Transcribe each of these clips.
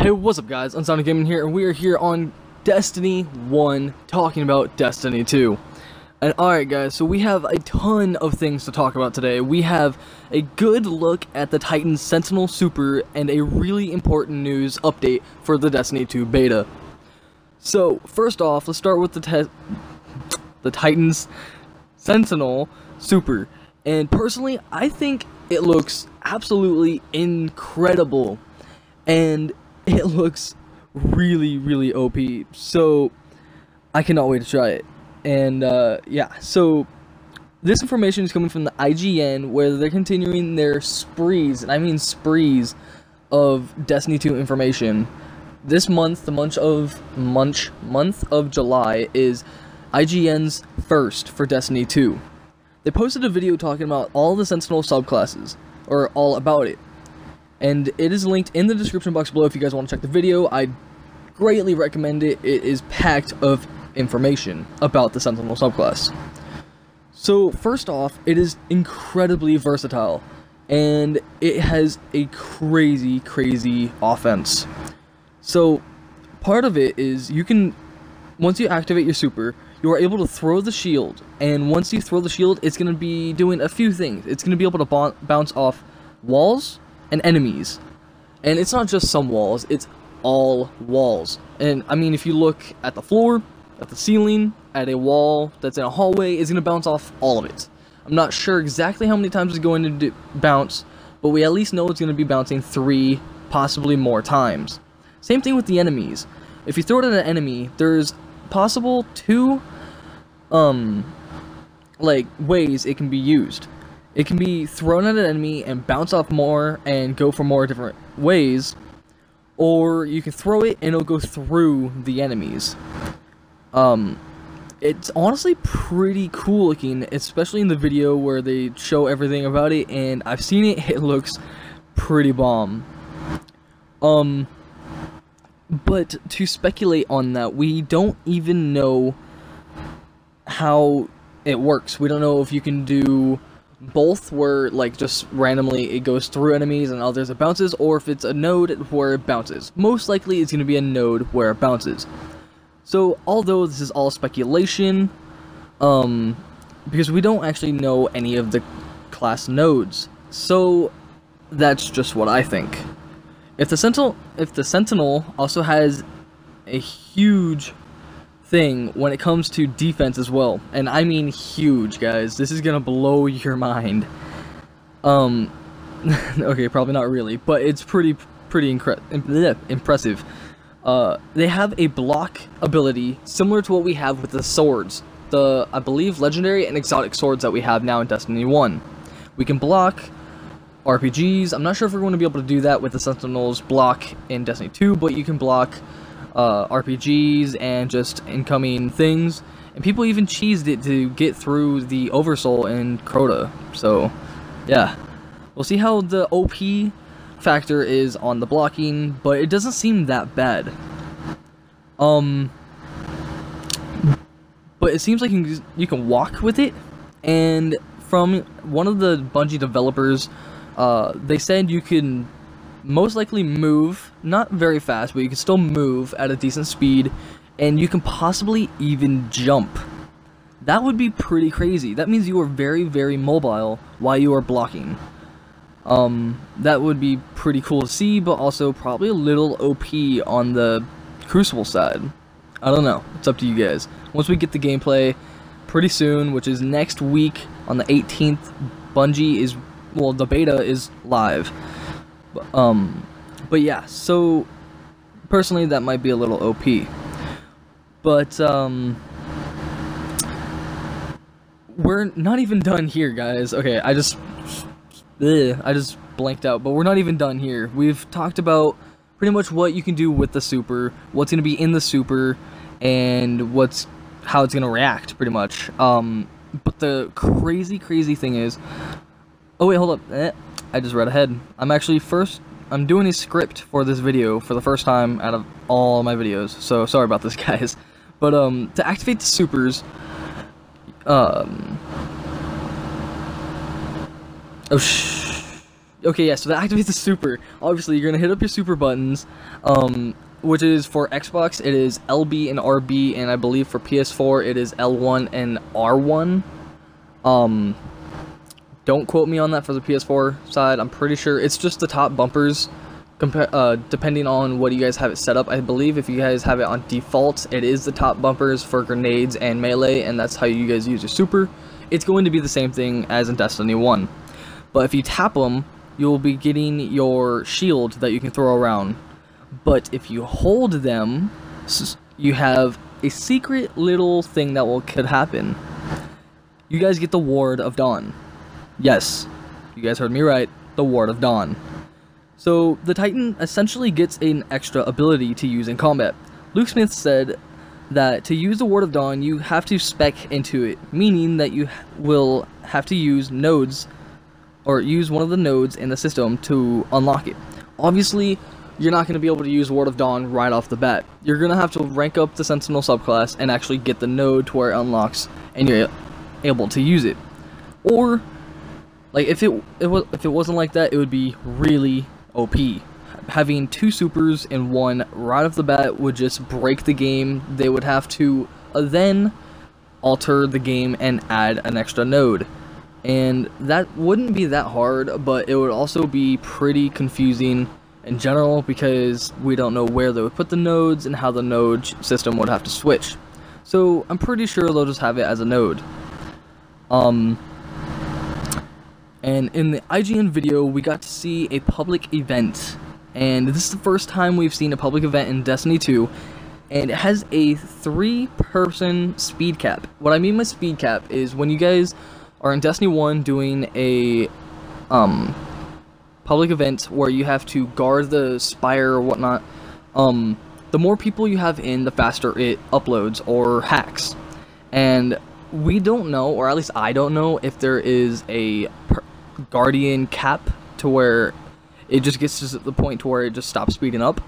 Hey, what's up guys, Unsonic Gaming here, and we are here on Destiny 1, talking about Destiny 2. And alright guys, so we have a ton of things to talk about today. We have a good look at the Titan Sentinel Super, and a really important news update for the Destiny 2 beta. So, first off, let's start with the Titan's Sentinel Super. And personally, I think it looks absolutely incredible. And it looks really OP, so I cannot wait to try it. And yeah, so this information is coming from the IGN, where they're continuing their sprees, and I mean sprees, of Destiny 2 information. This month, the month of July, is IGN's first for Destiny 2. They posted a video talking about all the Sentinel subclasses, or all about it. And it is linked in the description box below if you guys want to check the video. I greatly recommend it. It is packed of information about the Sentinel subclass. So first off, it is incredibly versatile, and it has a crazy offense. So part of it is you can, once you activate your super, you are able to throw the shield, and once you throw the shield, it's going to be doing a few things. It's going to be able to bounce off walls and enemies, and it's not just some walls, it's all walls. And I mean, if you look at the floor, at the ceiling, at a wall that's in a hallway, it's gonna bounce off all of it. I'm not sure exactly how many times it's going to bounce, but we at least know it's going to be bouncing 3, possibly more times. Same thing with the enemies. If you throw it at an enemy, there's possible 2 like ways it can be used. It can be thrown at an enemy and bounce off more and go for more different ways, or you can throw it and it'll go through the enemies. It's honestly pretty cool looking, especially in the video where they show everything about it, and I've seen it, it looks pretty bomb. But to speculate on that, we don't even know how it works. We don't know if you can do both, where like just randomly it goes through enemies and others it bounces, or if it's a node where it bounces. Most likely it's going to be a node where it bounces. So although this is all speculation, because we don't actually know any of the class nodes, so that's just what I think. If the Sentinel also has a huge thing when it comes to defense as well, and I mean huge, guys. This is gonna blow your mind. Okay, probably not really, but it's pretty impressive. They have a block ability similar to what we have with the swords, the, I believe, legendary and exotic swords that we have now in Destiny 1. We can block RPGs. I'm not sure if we're going to be able to do that with the Sentinel's block in Destiny 2, but you can block RPGs and just incoming things, and people even cheesed it to get through the Oversoul in Crota. So yeah, we'll see how the OP factor is on the blocking, but it doesn't seem that bad. But it seems like you can walk with it, and from one of the Bungie developers, they said you can most likely move, not very fast, but you can still move at a decent speed, and you can possibly even jump. That would be pretty crazy. That means you are very mobile while you are blocking. That would be pretty cool to see, but also probably a little OP on the Crucible side. I don't know. It's up to you guys. Once we get the gameplay pretty soon, which is next week on the 18th, Bungie is, well, the beta is live. But yeah, so personally that might be a little OP. But we're not even done here, guys. Okay, I just blanked out, but we're not even done here. We've talked about pretty much what you can do with the super, what's going to be in the super, and how it's going to react, pretty much. But the crazy thing is, oh wait, hold up, I just read ahead. I'm doing a script for this video for the first time out of all my videos, so sorry about this, guys. But to activate the supers, Okay, yeah, so that activates the super. Obviously, you're gonna hit up your super buttons, which is for Xbox, it is LB and RB, and I believe for PS4, it is L1 and R1. Don't quote me on that for the PS4 side. I'm pretty sure it's just the top bumpers, depending on what you guys have it set up. I believe if you guys have it on default, it is the top bumpers for grenades and melee, and that's how you guys use your super. It's going to be the same thing as in Destiny 1. But if you tap them, you'll be getting your shield that you can throw around. But if you hold them, you have a secret little thing that could happen. You guys get the Ward of Dawn. Yes, you guys heard me right, the Ward of Dawn. So the Titan essentially gets an extra ability to use in combat. Luke Smith said that to use the Ward of Dawn, you have to spec into it, meaning that you will have to use nodes, or use one of the nodes in the system to unlock it. Obviously, you're not going to be able to use Ward of Dawn right off the bat. You're going to have to rank up the Sentinel subclass and actually get the node to where it unlocks and you're able to use it. Or, like, if it wasn't like that, it would be really OP. Having two supers in one right off the bat would just break the game. They would have to then alter the game and add an extra node. And that wouldn't be that hard, but it would also be pretty confusing in general because we don't know where they would put the nodes and how the node system would have to switch. So I'm pretty sure they'll just have it as a node. And in the IGN video, we got to see a public event. And this is the first time we've seen a public event in Destiny 2. And it has a 3-person speed cap. What I mean by speed cap is when you guys are in Destiny 1 doing a public event where you have to guard the spire or whatnot, the more people you have in, the faster it uploads or hacks. And we don't know, or at least I don't know, if there is a Guardian cap to where it just gets to the point to where it just stops speeding up.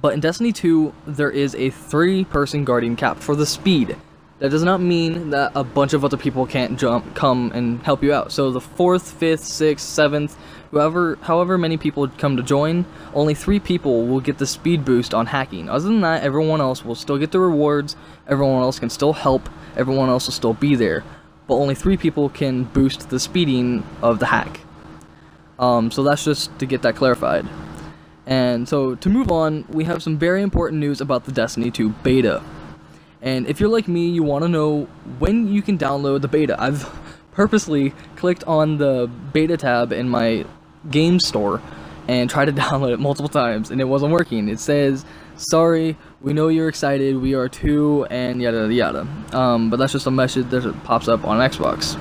But in Destiny 2, there is a 3-person Guardian cap for the speed. That does not mean that a bunch of other people can't come and help you out. So the 4th, 5th, 6th, 7th, however many people come to join, only 3 people will get the speed boost on hacking. Other than that, everyone else will still get the rewards, everyone else can still help, everyone else will still be there. But only 3 people can boost the speeding of the hack. So that's just to get that clarified. And so to move on, we have some very important news about the Destiny 2 beta. And if you're like me, you want to know when you can download the beta. I've purposely clicked on the beta tab in my game store and tried to download it multiple times, and it wasn't working. It says, sorry, we know you're excited, we are too, and yada yada. But that's just a message that pops up on Xbox.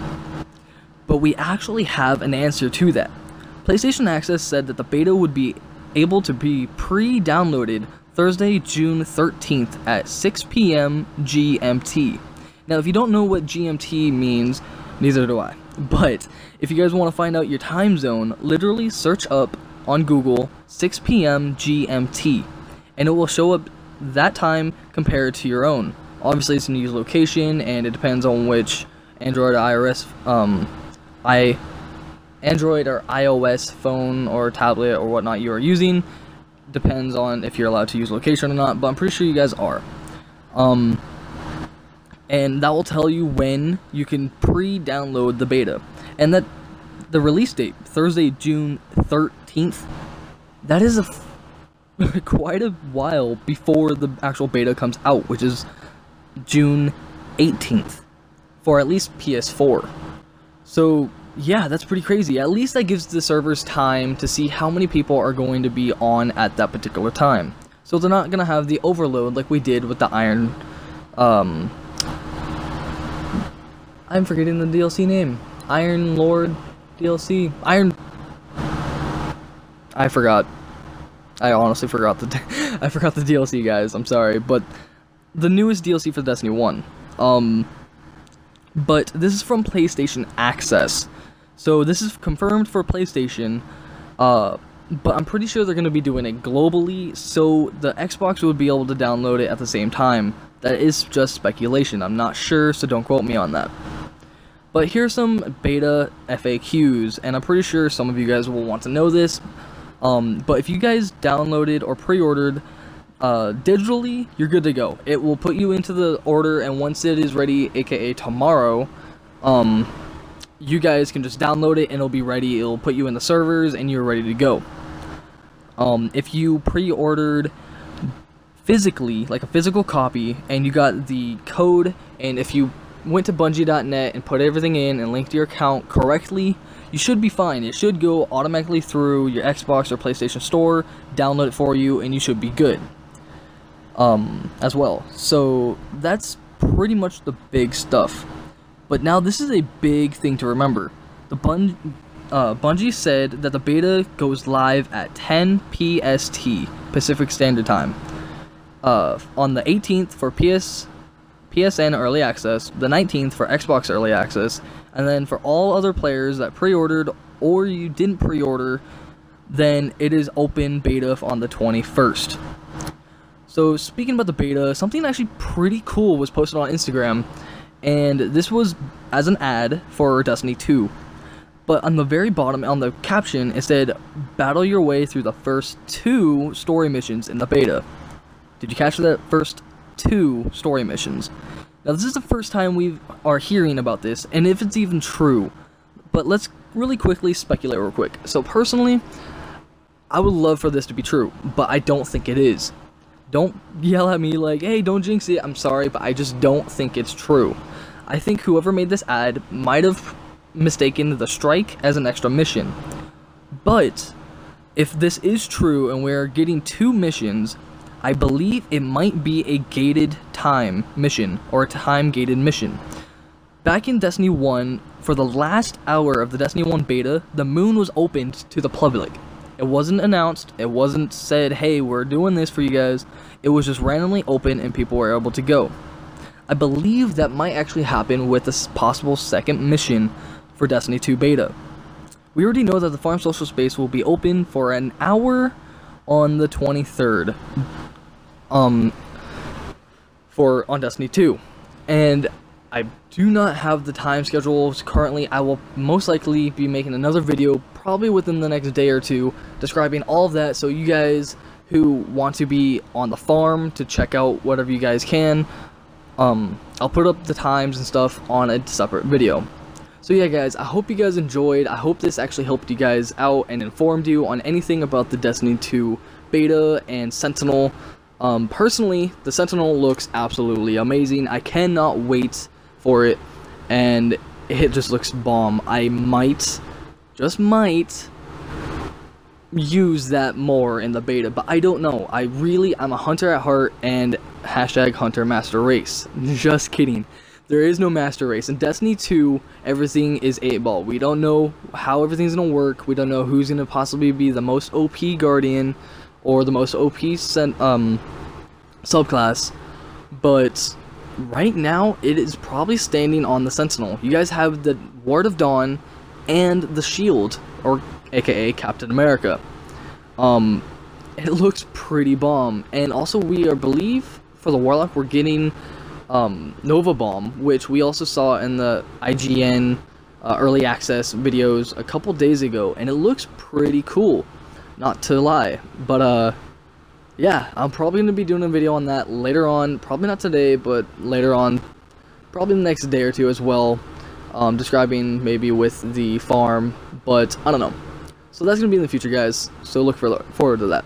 But we actually have an answer to that. PlayStation Access said that the beta would be able to be pre-downloaded Thursday, June 13th at 6 p.m. GMT. Now, if you don't know what GMT means, neither do I. But if you guys want to find out your time zone, literally search up on Google 6 p.m. GMT, and it will show up that time compared to your own. Obviously, it's a new location, and it depends on which Android or iOS phone or tablet or whatnot you are using. Depends on if you're allowed to use location or not, but I'm pretty sure you guys are. And that will tell you when you can pre-download the beta. And that the release date, Thursday, June 13th, that is quite a while before the actual beta comes out, which is June 18th for at least PS4. So yeah, that's pretty crazy. At least that gives the servers time to see how many people are going to be on at that particular time. So they're not going to have the overload like we did with the Iron... I'm forgetting the DLC name. Iron Lord DLC? I forgot. I honestly forgot I forgot the DLC, guys. I'm sorry. But the newest DLC for Destiny 1. But this is from PlayStation Access. So this is confirmed for PlayStation, but I'm pretty sure they're going to be doing it globally, so the Xbox would be able to download it at the same time. That is just speculation. I'm not sure, so don't quote me on that. But here's some beta FAQs, and I'm pretty sure some of you guys will want to know this. But if you guys downloaded or pre-ordered digitally, you're good to go. It will put you into the order, and once it is ready, aka tomorrow, you guys can just download it and it'll be ready. It'll put you in the servers and you're ready to go. If you pre-ordered physically, like a physical copy, and you got the code, and if you went to Bungie.net and put everything in and linked your account correctly, you should be fine. It should go automatically through your Xbox or PlayStation Store, download it for you, and you should be good as well. So that's pretty much the big stuff. But now this is a big thing to remember. The Bungie said that the beta goes live at 10 PST, Pacific Standard Time, on the 18th for PSN Early Access, the 19th for Xbox Early Access, and then for all other players that pre-ordered or you didn't pre-order, then it is open beta on the 21st. So speaking about the beta, something actually pretty cool was posted on Instagram, and this was as an ad for Destiny 2. But on the very bottom, on the caption, it said, "Battle your way through the first 2 story missions in the beta." Did you catch that? First 2 story missions. Now this is the first time we are hearing about this, and if it's even true. But let's really quickly speculate real quick. So personally, I would love for this to be true, but I don't think it is. Don't yell at me like, hey, don't jinx it. I'm sorry, but I just don't think it's true. I think whoever made this ad might have mistaken the strike as an extra mission. But if this is true and we're getting 2 missions, I believe it might be a gated time mission, or a time gated mission. Back in Destiny 1, for the last hour of the Destiny 1 beta, the moon was opened to the public. It wasn't announced, it wasn't said, hey, we're doing this for you guys. It was just randomly open and people were able to go. I believe that might actually happen with a possible second mission for Destiny 2 beta. We already know that the farm social space will be open for an hour on the 23rd on Destiny 2, and I do not have the time schedules currently. I will most likely be making another video probably within the next day or 2 describing all of that, so you guys who want to be on the farm to check out whatever you guys can, I'll put up the times and stuff on a separate video. So yeah guys, I hope you guys enjoyed. I hope this actually helped you guys out and informed you on anything about the Destiny 2 beta and Sentinel. Personally, the Sentinel looks absolutely amazing. I cannot wait for it, and it just looks bomb. I might, just might, use that more in the beta, but I don't know. I'm a hunter at heart, and hashtag hunter master race. Just kidding. There is no master race. In Destiny 2, everything is 8-ball. We don't know how everything's gonna work. We don't know who's gonna possibly be the most OP Guardian or the most OP subclass, but right now it is probably standing on the Sentinel. You guys have the Ward of Dawn and the Shield, or aka Captain America. It looks pretty bomb, and also we believe for the Warlock we're getting Nova Bomb, which we also saw in the IGN early access videos a couple days ago, and it looks pretty cool, not to lie. But yeah, I'm probably going to be doing a video on that later on, probably not today, but later on, probably the next day or 2 as well, describing maybe with the farm, but I don't know. So that's going to be in the future guys, so look forward to that.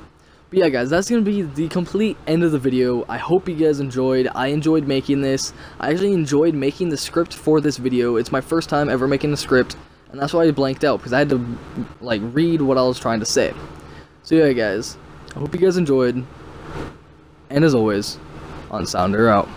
But yeah guys, that's going to be the complete end of the video. I hope you guys enjoyed. I enjoyed making this. I actually enjoyed making the script for this video. It's my first time ever making the script, and that's why I blanked out, because I had to like read what I was trying to say. So yeah guys, I hope you guys enjoyed, and as always, Unsounder out.